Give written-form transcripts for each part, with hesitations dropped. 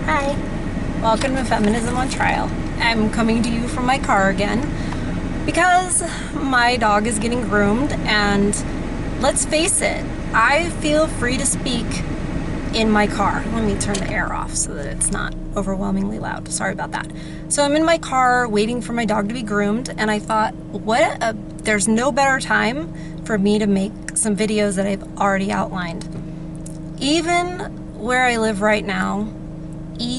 Hi, welcome to Feminism on Trial. I'm coming to you from my car again because my dog is getting groomed, and let's face it, I feel free to speak in my car. Let me turn the air off so that it's not overwhelmingly loud. Sorry about that. So I'm in my car waiting for my dog to be groomed, and I thought, there's no better time for me to make some videos that I've already outlined. Even where I live right now, I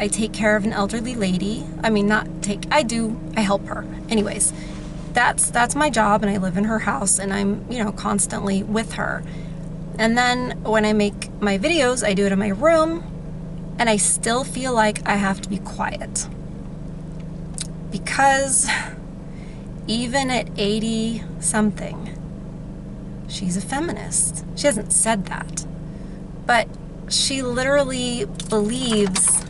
take care of an elderly lady. I help her. Anyways, that's my job, and I live in her house, and I'm, constantly with her. And then when I make my videos, I do it in my room, and I still feel like I have to be quiet. Because even at 80 something, she's a feminist. She hasn't said that, but she literally believes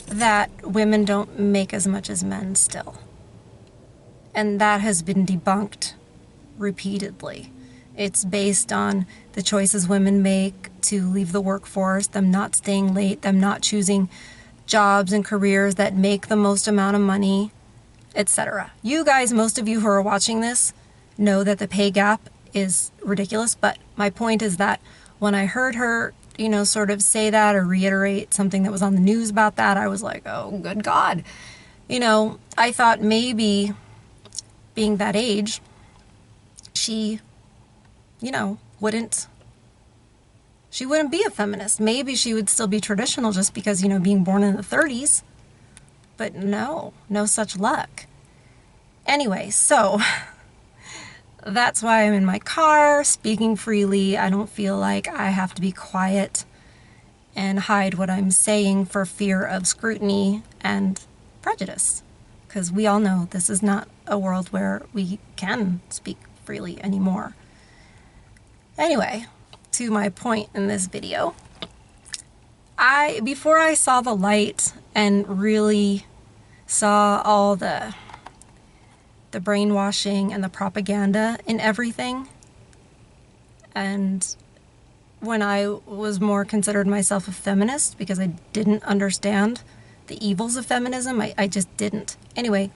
that women don't make as much as men still. And that has been debunked repeatedly. It's based on the choices women make to leave the workforce, them not staying late, them not choosing jobs and careers that make the most amount of money, etc. You guys, most of you who are watching this, know that the pay gap is ridiculous, but my point is that when I heard her, sort of say that or reiterate something that was on the news about that, I was like, oh, good God. I thought maybe being that age, she wouldn't be a feminist. Maybe she would still be traditional just because, being born in the 30s. But no such luck. Anyway, so that's why I'm in my car speaking freely. I don't feel like I have to be quiet and hide what I'm saying for fear of scrutiny and prejudice. Because we all know this is not a world where we can speak freely anymore. Anyway, to my point in this video, before I saw the light and really saw all the brainwashing and the propaganda in everything, and when I was more considered myself a feminist because I didn't understand the evils of feminism, I just didn't. Anyway,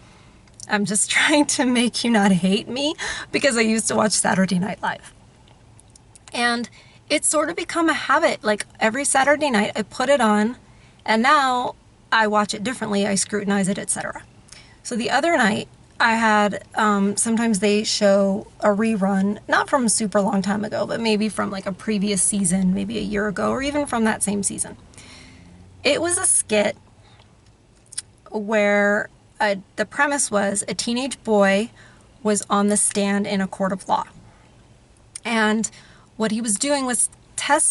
I'm just trying to make you not hate me because I used to watch Saturday Night Live. And it's sort of become a habit. Like every Saturday night I put it on, and now I watch it differently, I scrutinize it, etc. So the other night I had, sometimes they show a rerun, not from a super long time ago, but maybe from like a previous season, maybe a year ago, or even from that same season. It was a skit where the premise was a teenage boy was on the stand in a court of law. And what he was doing was he was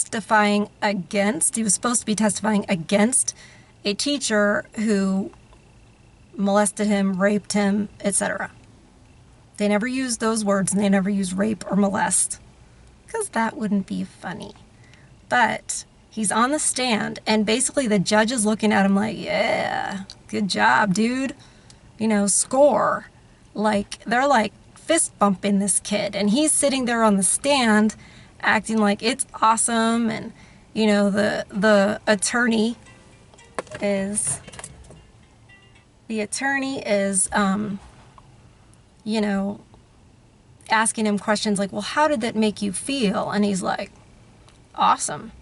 supposed to be testifying against a teacher who molested him, raped him, etc. They never used those words, and they never used rape or molest, because that wouldn't be funny. But he's on the stand, and basically the judge is looking at him like, yeah, good job, dude. Score. Like, they're like fist bumping this kid, and he's sitting there on the stand acting like it's awesome, and the attorney is asking him questions like, well, how did that make you feel? And he's like, awesome,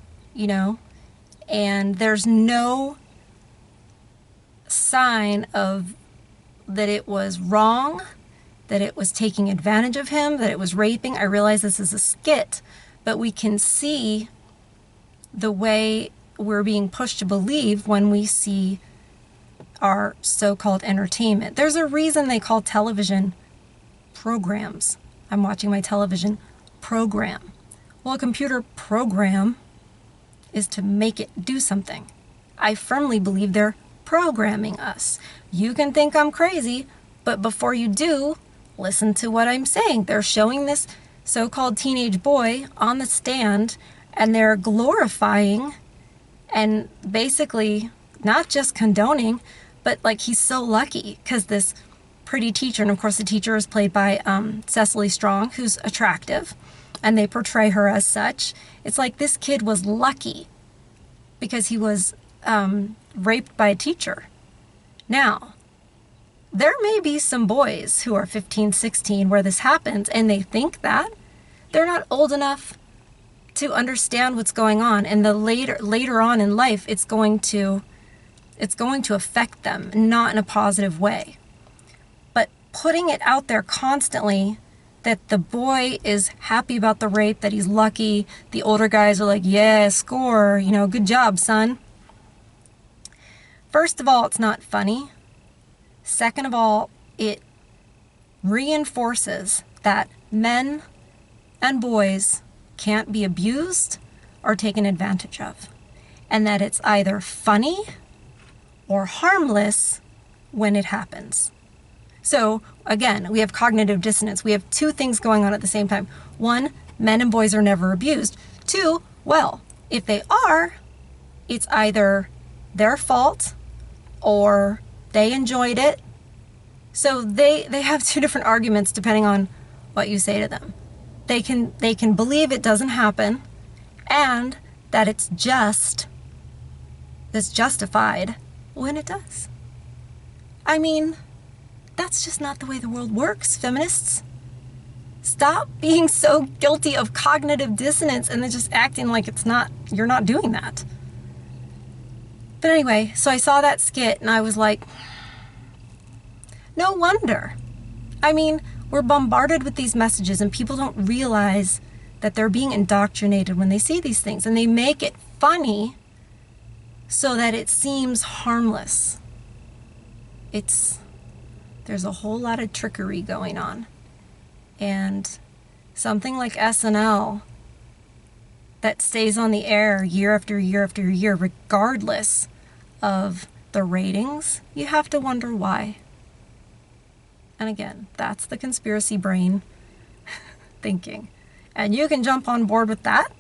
and there's no sign of that it was wrong, that it was taking advantage of him, that it was raping. I realize this is a skit, but we can see the way we're being pushed to believe when we see our so-called entertainment. There's a reason they call television programs. I'm watching my television program. Well, a computer program is to make it do something. I firmly believe they're programming us. You can think I'm crazy, but before you do, listen to what I'm saying. They're showing this so-called teenage boy on the stand, and they're glorifying and basically not just condoning, but like he's so lucky because this pretty teacher, and of course the teacher is played by Cecily Strong, who's attractive, and they portray her as such. It's like this kid was lucky. because he was raped by a teacher. Now, there may be some boys who are 15, 16 where this happens and they think that. They're not old enough to understand what's going on, and the later on in life it's going to affect them, not in a positive way. But putting it out there constantly that the boy is happy about the rape, that he's lucky, the older guys are like, yeah, score, you know, good job, son. First of all, it's not funny. Second of all, it reinforces that men and boys can't be abused or taken advantage of, and that it's either funny or harmless when it happens. So again, we have cognitive dissonance. We have two things going on at the same time. One, men and boys are never abused. Two, well, if they are, it's either their fault or they enjoyed it. So they have two different arguments depending on what you say to them. They can believe it doesn't happen and that it's justified when it does. I mean, that's just not the way the world works, feminists. Stop being so guilty of cognitive dissonance and then just acting like you're not doing that. But anyway, so I saw that skit and I was like, no wonder. I mean, we're bombarded with these messages and people don't realize that they're being indoctrinated when they see these things, and they make it funny so that it seems harmless. There's a whole lot of trickery going on. And something like SNL that stays on the air year after year after year, regardless of the ratings, you have to wonder why. And again, that's the conspiracy brain thinking. And you can jump on board with that,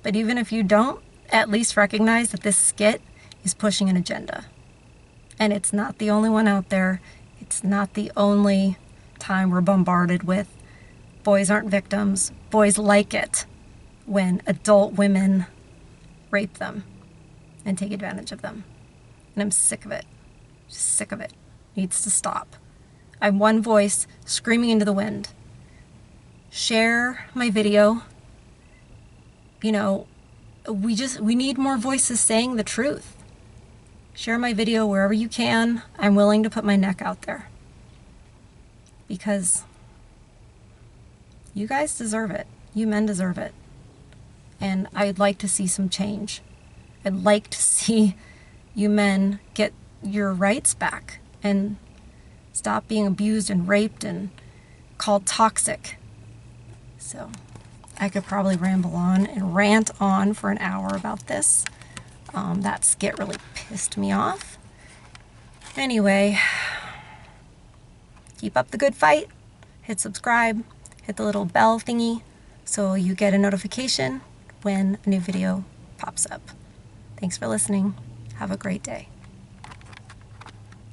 but even if you don't, at least recognize that this skit is pushing an agenda. And it's not the only one out there. It's not the only time we're bombarded with boys aren't victims. Boys like it when adult women rape them and take advantage of them. And I'm sick of it. Just sick of it. It needs to stop. I'm one voice screaming into the wind. Share my video. You know, we need more voices saying the truth. Share my video wherever you can. I'm willing to put my neck out there. Because you guys deserve it. You men deserve it. And I'd like to see some change. I'd like to see you men get your rights back and stop being abused and raped and called toxic. So I could probably ramble on and rant on for an hour about this. That skit really pissed me off. Anyway, keep up the good fight. Hit subscribe. Hit the little bell thingy so you get a notification when a new video pops up. Thanks for listening. Have a great day.